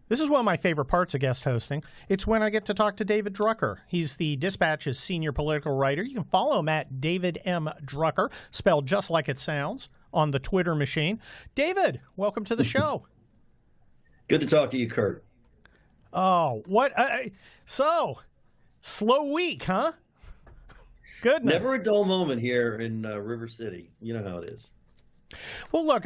This is one of my favorite parts of guest hosting. It's when I get to talk to David Drucker. He's the Dispatch's senior political writer. You can follow him at David M. Drucker, spelled just like it sounds, on the Twitter machine. David, welcome to the show. Good to talk to you, Kurt. Oh, what? So, slow week, huh? Goodness. Never a dull moment here in River City. You know how it is. Well, look,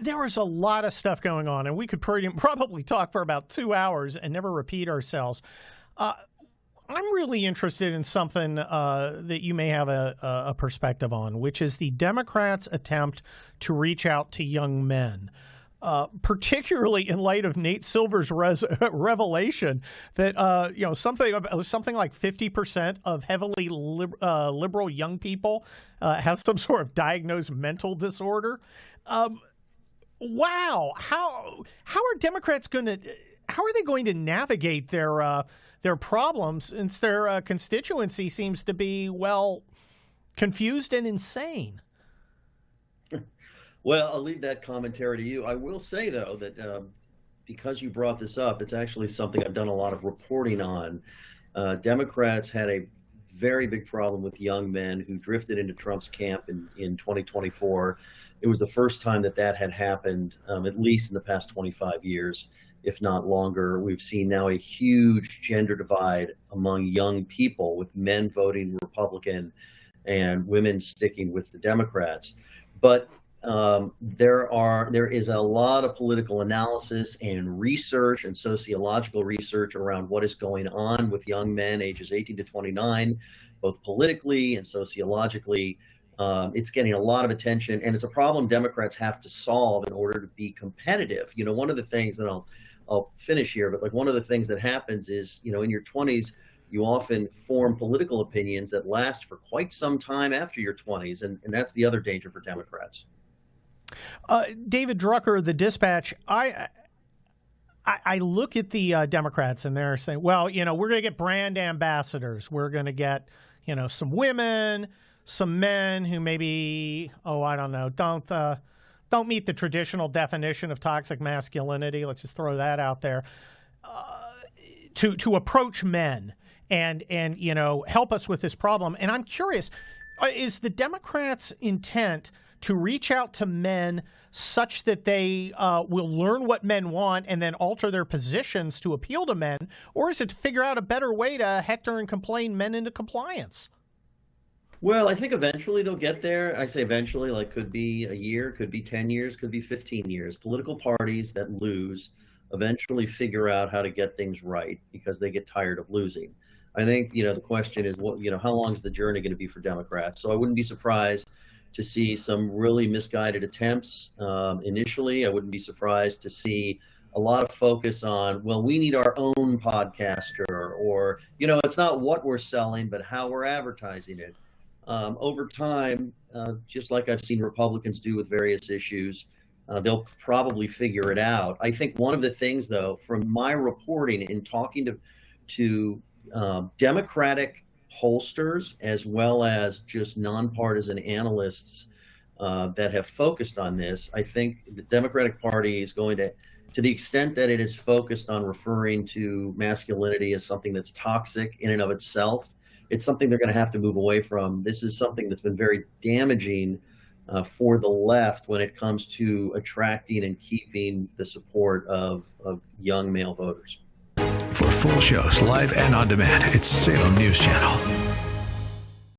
there was a lot of stuff going on, and we could probably talk for about 2 hours and never repeat ourselves. I'm really interested in something that you may have a perspective on, which is the Democrats' attempt to reach out to young men. Particularly in light of Nate Silver's revelation that something like 50% of heavily liberal young people have some sort of diagnosed mental disorder. Wow, how are Democrats going to navigate their problems, since their constituency seems to be confused and insane? Well, I'll leave that commentary to you. I will say, though, that because you brought this up, it's actually something I've done a lot of reporting on. Democrats had a very big problem with young men who drifted into Trump's camp in 2024. It was the first time that had happened, at least in the past 25 years, if not longer. We've seen now a huge gender divide among young people, with men voting Republican and women sticking with the Democrats. But there is a lot of political analysis and research and sociological research around what is going on with young men ages 18 to 29, both politically and sociologically. It's getting a lot of attention, and it's a problem Democrats have to solve in order to be competitive. You know, one of the things that I'll finish here, but one of the things that happens is, in your 20s, you often form political opinions that last for quite some time after your 20s, and that's the other danger for Democrats. David Drucker, the Dispatch, I look at the Democrats and they're saying, well, we're going to get brand ambassadors. We're going to get, some women, some men who maybe, I don't know, don't meet the traditional definition of toxic masculinity. Let's just throw that out there. To approach men and help us with this problem. And I'm curious, is the Democrats' intent to reach out to men such that they will learn what men want and then alter their positions to appeal to men? Or is it to figure out a better way to hector and complain men into compliance? Well, I think eventually they'll get there. I say eventually, could be a year, could be 10 years, could be 15 years. Political parties that lose eventually figure out how to get things right because they get tired of losing. I think, the question is, how long is the journey going to be for Democrats? So I wouldn't be surprised to see some really misguided attempts initially. I wouldn't be surprised to see a lot of focus on, we need our own podcaster, or, it's not what we're selling, but how we're advertising it. Over time, just like I've seen Republicans do with various issues, they'll probably figure it out. I think one of the things, though, from my reporting and talking to Democratic pollsters as well as just nonpartisan analysts that have focused on this, I think the Democratic Party is going to the extent that it is focused on referring to masculinity as something that's toxic in and of itself, it's something they're going to have to move away from. This is something that's been very damaging for the left when it comes to attracting and keeping the support of young male voters. For full shows, live and on demand, it's Salem News Channel.